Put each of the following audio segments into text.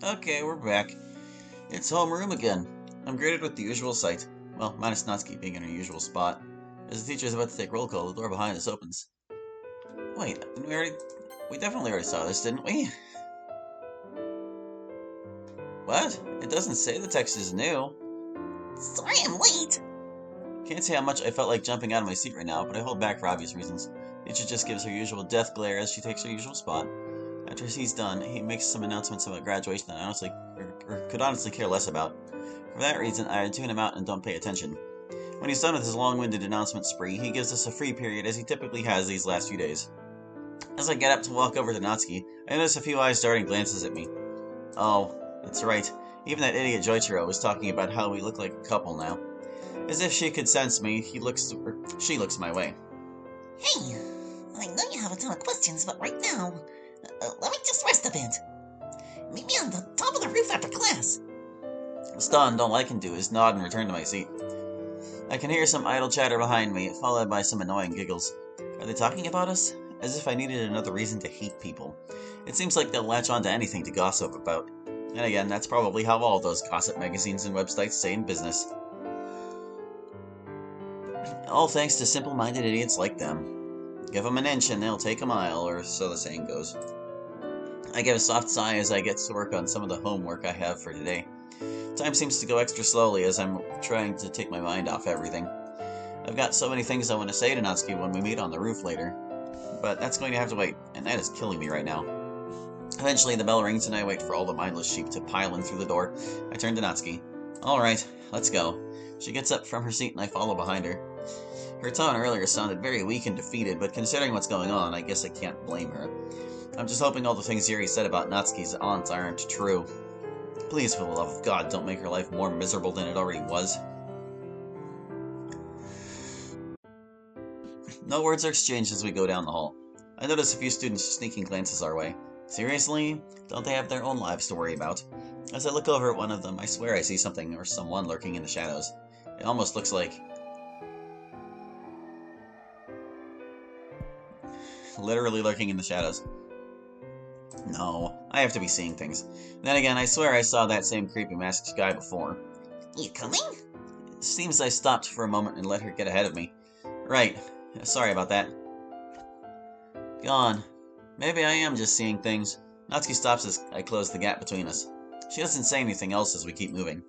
Okay, we're back. It's homeroom again. I'm greeted with the usual sight. Well, minus Natsuki being in her usual spot. As the teacher is about to take roll call, the door behind us opens. Wait, we definitely already saw this, didn't we? What? It doesn't say the text is new. Sorry I'm late. Can't say how much I felt like jumping out of my seat right now, but I hold back for obvious reasons. Teacher just gives her usual death glare as she takes her usual spot. After he's done, he makes some announcements about graduation that I honestly, or could honestly care less about. For that reason, I tune him out and don't pay attention. When he's done with his long-winded announcement spree, he gives us a free period as he typically has these last few days. As I get up to walk over to Natsuki, I notice a few eyes darting glances at me. Oh, that's right. Even that idiot Joichiro was talking about how we look like a couple now. As if she could sense me, she looks my way. Hey, I know you have a ton of questions, but right now, let me just rest a bit. Meet me on the top of the roof after class. Stunned, all I can do is nod and return to my seat. I can hear some idle chatter behind me, followed by some annoying giggles. Are they talking about us? As if I needed another reason to hate people. It seems like they'll latch on to anything to gossip about. And again, that's probably how all those gossip magazines and websites stay in business. All thanks to simple-minded idiots like them. Give them an inch and they'll take a mile, or so the saying goes. I give a soft sigh as I get to work on some of the homework I have for today. Time seems to go extra slowly as I'm trying to take my mind off everything. I've got so many things I want to say to Natsuki when we meet on the roof later. But that's going to have to wait, and that is killing me right now. Eventually, the bell rings and I wait for all the mindless sheep to pile in through the door. I turn to Natsuki. Alright, let's go. She gets up from her seat and I follow behind her. Her tone earlier sounded very weak and defeated, but considering what's going on, I guess I can't blame her. I'm just hoping all the things Yuri said about Natsuki's aunt aren't true. Please, for the love of God, don't make her life more miserable than it already was. No words are exchanged as we go down the hall. I notice a few students sneaking glances our way. Seriously? Don't they have their own lives to worry about? As I look over at one of them, I swear I see something or someone lurking in the shadows. It almost looks like... literally lurking in the shadows. No, I have to be seeing things. Then again, I swear I saw that same creepy masked guy before. You coming? It seems I stopped for a moment and let her get ahead of me. Right. Sorry about that. Gone. Maybe I am just seeing things. Natsuki stops as I close the gap between us. She doesn't say anything else as we keep moving.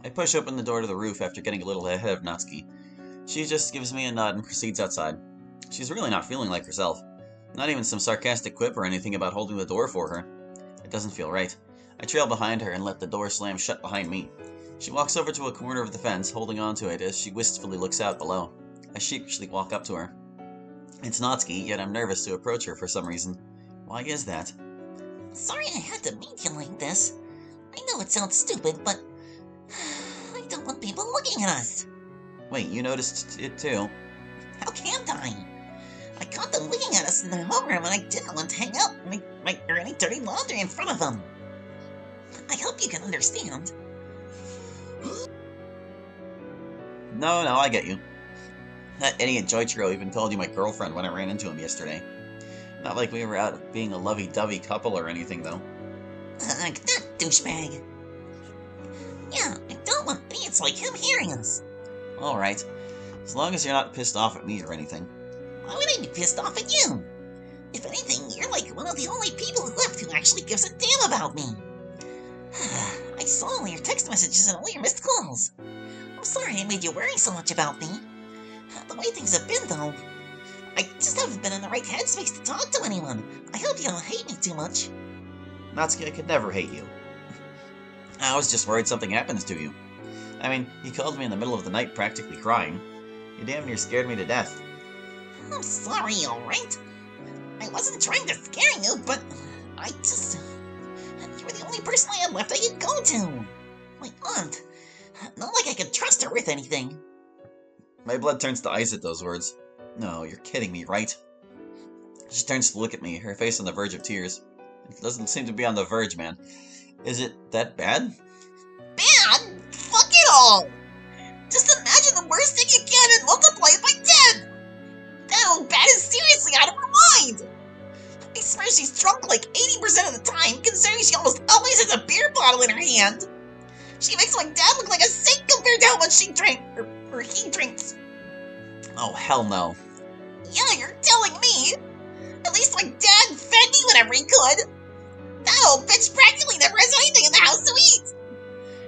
I push open the door to the roof after getting a little ahead of Natsuki. She just gives me a nod and proceeds outside. She's really not feeling like herself. Not even some sarcastic quip or anything about holding the door for her. It doesn't feel right. I trail behind her and let the door slam shut behind me. She walks over to a corner of the fence, holding onto it as she wistfully looks out below. I sheepishly walk up to her. It's Natsuki, yet I'm nervous to approach her for some reason. Why is that? Sorry I had to meet you like this. I know it sounds stupid, but I don't want people looking at us. Wait, you noticed it too? How can't I? I caught them looking at us in the homeroom and I didn't want to hang up or any dirty laundry in front of them. I hope you can understand. No, I get you. That idiot Joichiro even called you my girlfriend when I ran into him yesterday. Not like we were out being a lovey-dovey couple or anything, though. That douchebag. Yeah, I don't want idiots like him hearing us. Alright. As long as you're not pissed off at me or anything. Why would I be pissed off at you? If anything, you're like one of the only people left who actually gives a damn about me. I saw all your text messages and all your missed calls. I'm sorry I made you worry so much about me. The way things have been, though, I just haven't been in the right headspace to talk to anyone. I hope you don't hate me too much. Natsuki, I could never hate you. I was just worried something happens to you. I mean, you called me in the middle of the night practically crying. You damn near scared me to death. I'm sorry, alright? I wasn't trying to scare you, but I just... You were the only person I had left I could go to. My aunt. Not like I could trust her with anything. My blood turns to ice at those words. No, you're kidding me, right? She turns to look at me, her face on the verge of tears. It doesn't seem to be on the verge, man. Is it that bad? Bad? Fuck it all! Just imagine the worst thing you can and multiply it by 10! That old bat is seriously out of her mind! I swear she's drunk like 80% of the time, considering she almost always has a beer bottle in her hand. She makes my dad look like a saint compared to how much she drinks, or he drinks. Oh, hell no. Yeah, you're telling me. At least my dad fed me whenever he could. That old bitch practically never has anything in the house to eat.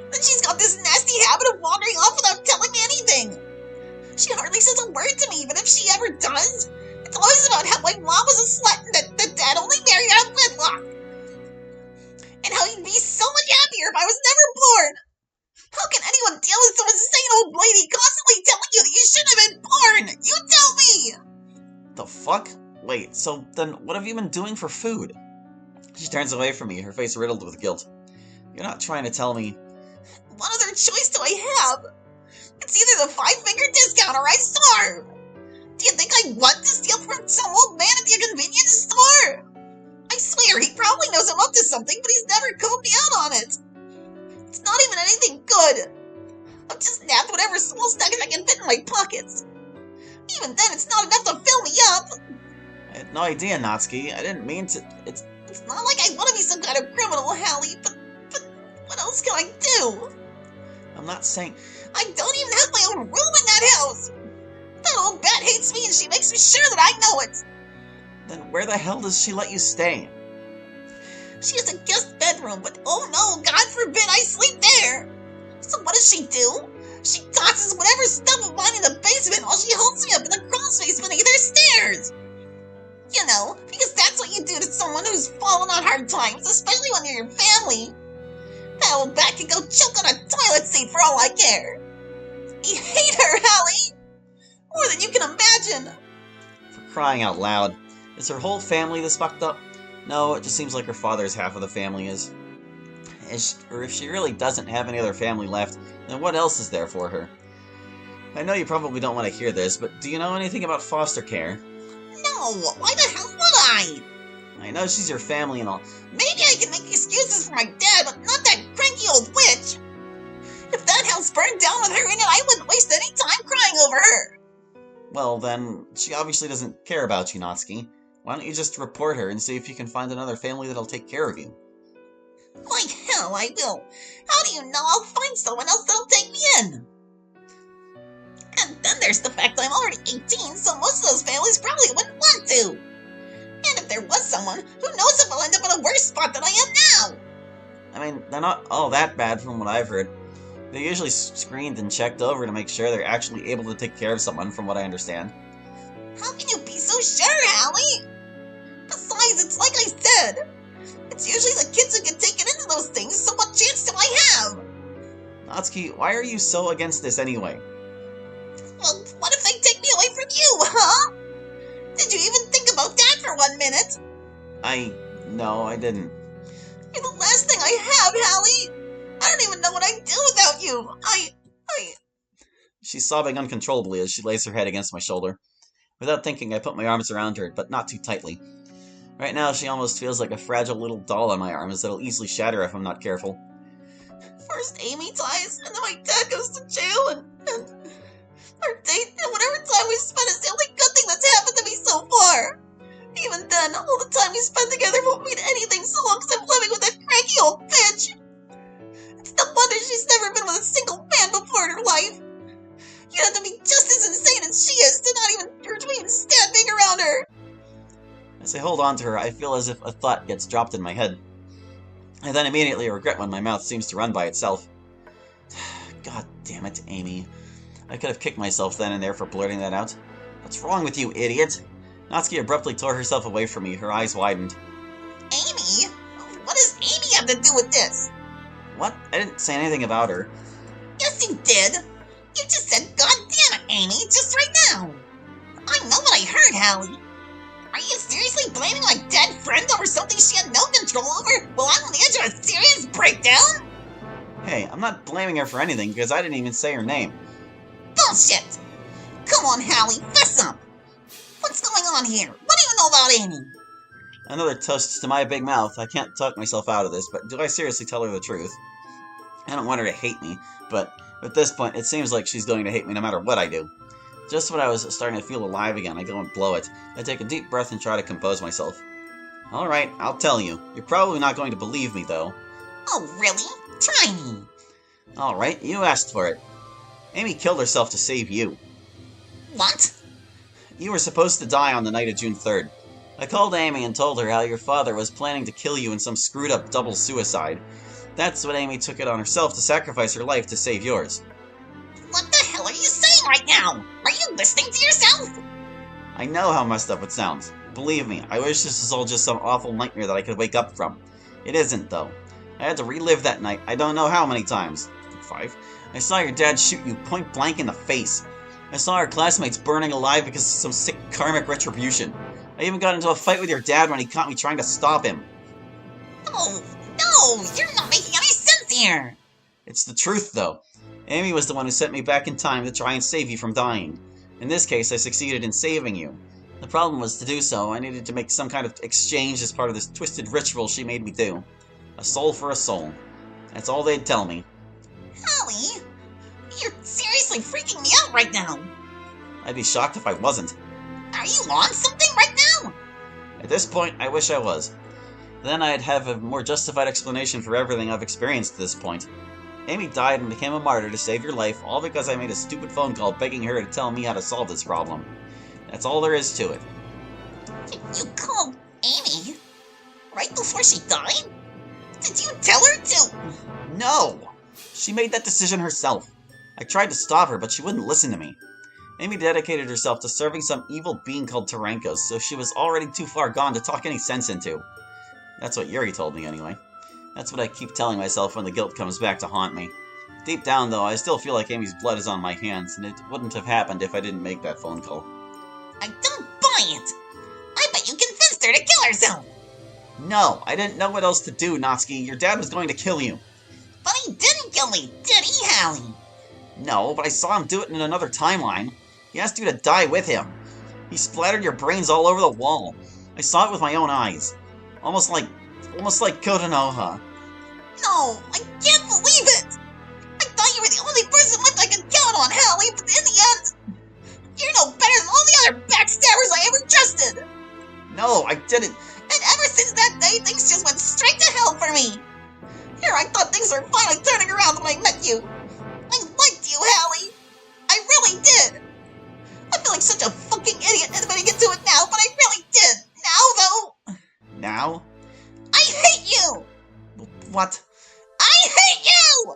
Then she's got this nasty habit of wandering off without telling me anything. She hardly says a word to me, but if she ever does, it's always about how my mom was a slut and that dad only married out of wedlock. And how he'd be so much happier if I was never born. How can anyone deal with some insane old lady constantly telling you that you shouldn't have been born? You tell me! The fuck? Wait, so then what have you been doing for food? She turns away from me, her face riddled with guilt. You're not trying to tell me... What other choice do I have? It's either the 5-finger discount or I starve. Do you think I want to steal from some old man at the convenience store? I swear, he probably knows I'm up to something, but he's never called me out on it. It's not even anything good. I've just nabbed whatever small nuggets I can fit in my pockets. Even then, it's not enough to fill me up. I had no idea, Natsuki. I didn't mean to... It's not like I want to be some kind of criminal, Hallie, but what else can I do? I'm not saying... I don't even have my own room in that house. That old bat hates me and she makes me sure that I know it. Then where the hell does she let you stay? She has a guest bedroom, but oh no, God forbid I sleep there. So what does she do? She tosses whatever stuff of mine in the basement while she holds me up in the crawl space beneath her stairs. You know, because that's what you do to someone who's fallen on hard times, especially when you're your family. That old bat can go choke on a toilet seat for all I care. I hate her, Hallie! More than you can imagine! For crying out loud. Is her whole family this fucked up? No, it just seems like her father's half of the family is. Or if she really doesn't have any other family left, then what else is there for her? I know you probably don't want to hear this, but do you know anything about foster care? No, why the hell would I? I know she's your family and all. Maybe I can make excuses for my dad, but not that cranky old witch. If that house burned down with her in it, I wouldn't waste any time crying over her. Well, then, she obviously doesn't care about you, Natsuki. Why don't you just report her and see if you can find another family that'll take care of you? Like hell, I will. How do you know I'll find someone else that'll take me in? And then there's the fact I'm already 18, so most of those families probably wouldn't want to. And if there was someone, who knows if I'll end up in a worse spot than I am now? I mean, they're not all that bad from what I've heard. They're usually screened and checked over to make sure they're actually able to take care of someone, from what I understand. How can you be so sure, Hallie? Besides, it's like I said. It's usually the kids who get taken into those things, so what chance do I have? Natsuki, why are you so against this anyway? Well, what if they take me away from you, huh? Did you even think about that for 1 minute? No, I didn't. You're the last thing I have, Hallie. I don't even know what I'd do without you. She's sobbing uncontrollably as she lays her head against my shoulder. Without thinking, I put my arms around her, but not too tightly. Right now, she almost feels like a fragile little doll on my arms that'll easily shatter if I'm not careful. First Amy dies, and then my dad goes to jail, and our date and whatever time we spent is the only good thing that's happened to me so far. Even then, all the time we spend together won't mean anything so long as I'm living with that cranky old bitch. It's no wonder she's never been with a single man before in her life. You have to be just as insane as she is to even stand being around her. As I hold on to her, I feel as if a thought gets dropped in my head. I then immediately regret when my mouth seems to run by itself. God damn it, Amy. I could have kicked myself then and there for blurting that out. What's wrong with you, idiot? Natsuki abruptly tore herself away from me, her eyes widened. Amy? What does Amy have to do with this? What? I didn't say anything about her. Yes, you did. You just said, God damn it, Amy, just right now. I know what I heard, Hallie. Are you seriously blaming my dead friend over something she had no control over while I'm on the edge of a serious breakdown? Hey, I'm not blaming her for anything because I didn't even say her name. Bullshit! Come on, Hallie, fess up! What's going on here? What do you know about Amy? Another toast to my big mouth. I can't talk myself out of this, but do I seriously tell her the truth? I don't want her to hate me, but at this point, it seems like she's going to hate me no matter what I do. Just when I was starting to feel alive again, I go and blow it. I take a deep breath and try to compose myself. Alright, I'll tell you. You're probably not going to believe me, though. Oh, really? Try me. Alright, you asked for it. Amy killed herself to save you. What? You were supposed to die on the night of June 3rd. I called Amy and told her how your father was planning to kill you in some screwed-up double suicide. That's when Amy took it on herself to sacrifice her life to save yours. What the hell are you saying right now? Are you listening to yourself? I know how messed up it sounds. Believe me, I wish this was all just some awful nightmare that I could wake up from. It isn't, though. I had to relive that night I don't know how many times. 5. I saw your dad shoot you point blank in the face. I saw our classmates burning alive because of some sick karmic retribution. I even got into a fight with your dad when he caught me trying to stop him. Oh, no! You're not making any sense here! It's the truth, though. Amy was the one who sent me back in time to try and save you from dying. In this case, I succeeded in saving you. The problem was, to do so, I needed to make some kind of exchange as part of this twisted ritual she made me do. A soul for a soul. That's all they'd tell me. Holly, you're seriously freaking me out right now. I'd be shocked if I wasn't. Are you on something right now? At this point, I wish I was. Then I'd have a more justified explanation for everything I've experienced to this point. Amy died and became a martyr to save your life, all because I made a stupid phone call begging her to tell me how to solve this problem. That's all there is to it. You called Amy? Right before she died? Did you tell her to? No! She made that decision herself. I tried to stop her, but she wouldn't listen to me. Amy dedicated herself to serving some evil being called Tarankos, so she was already too far gone to talk any sense into. That's what Yuri told me, anyway. That's what I keep telling myself when the guilt comes back to haunt me. Deep down, though, I still feel like Amy's blood is on my hands, and it wouldn't have happened if I didn't make that phone call. I don't buy it! I bet you convinced her to kill herself! No, I didn't know what else to do, Natsuki. Your dad was going to kill you. But he didn't kill me, did he, Hallie? No, but I saw him do it in another timeline. He asked you to die with him. He splattered your brains all over the wall. I saw it with my own eyes. Almost like Kotonoha. No, I can't believe it! I thought you were the only person left I could count on, Hallie, but in the end, you're no better than all the other backstabbers I ever trusted! No, I didn't. And ever since that day, things just went straight to hell for me! Here, I thought things were finally turning around when I met you. I liked you, Hallie! I really did! I feel like such a fucking idiot admitting it to it now, but I really did! Now, though... Now? I hate you! What? I hate you!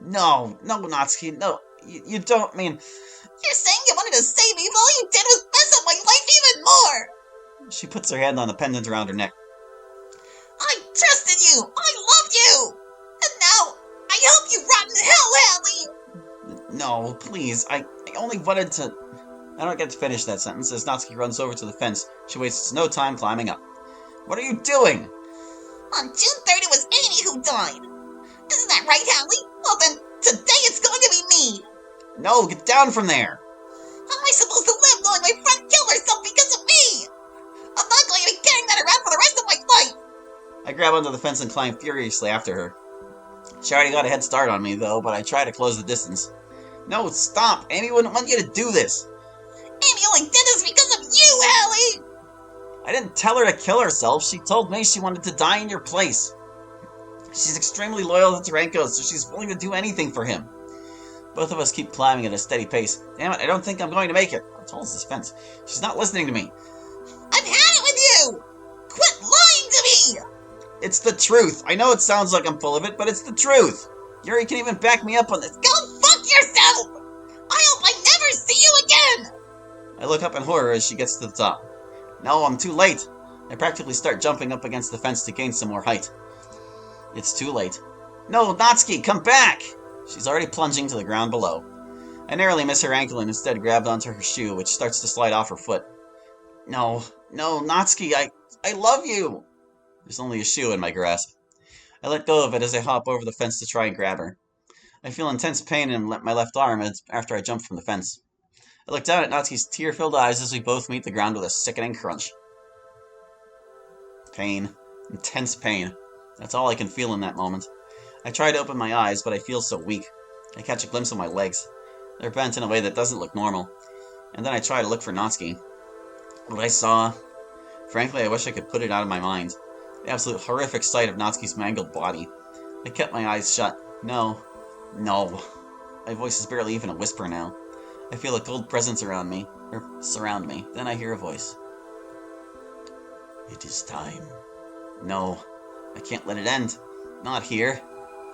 No, Natsuki, no. You don't mean... You're saying you wanted to save me, but all you did was mess up my life even more! She puts her hand on the pendant around her neck. I trusted you! I loved you! And now, I hope you rot in hell, Hallie! No, please, I only wanted to... I don't get to finish that sentence as Natsuki runs over to the fence. She wastes no time climbing up. What are you doing? On June 3rd, it was Amy who died. Isn't that right, Hallie? Well then, today it's going to be me! No, get down from there! How am I supposed to live knowing my friend killed herself because of me? I'm not going to be carrying that around for the rest of my life! I grab onto the fence and climb furiously after her. She already got a head start on me, though, but I try to close the distance. No, stop! Amy wouldn't want you to do this! Amy only did this because of you, Hallie! I didn't tell her to kill herself. She told me she wanted to die in your place. She's extremely loyal to Tarankos, so she's willing to do anything for him. Both of us keep climbing at a steady pace. Damn it, I don't think I'm going to make it. How tall is this fence? She's not listening to me. I've had it with you! Quit lying to me! It's the truth. I know it sounds like I'm full of it, but it's the truth. Yuri can even back me up on this. Go fuck yourself! I hope I never see you again! I look up in horror as she gets to the top. No, I'm too late. I practically start jumping up against the fence to gain some more height. It's too late. No, Natsuki, come back! She's already plunging to the ground below. I narrowly miss her ankle and instead grab onto her shoe, which starts to slide off her foot. No, Natsuki, I love you! There's only a shoe in my grasp. I let go of it as I hop over the fence to try and grab her. I feel intense pain in my left arm after I jump from the fence. I look down at Natsuki's tear-filled eyes as we both meet the ground with a sickening crunch. Pain. Intense pain. That's all I can feel in that moment. I try to open my eyes, but I feel so weak. I catch a glimpse of my legs. They're bent in a way that doesn't look normal. And then I try to look for Natsuki. What I saw... Frankly, I wish I could put it out of my mind. The absolute horrific sight of Natsuki's mangled body. I kept my eyes shut. No. No. My voice is barely even a whisper now. I feel a cold presence around me, or surround me. Then I hear a voice. It is time. No. I can't let it end. Not here.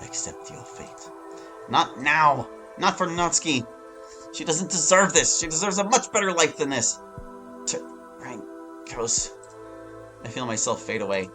Accept your fate. Not now. Not for Natsuki. She doesn't deserve this. She deserves a much better life than this. Rankos. I feel myself fade away.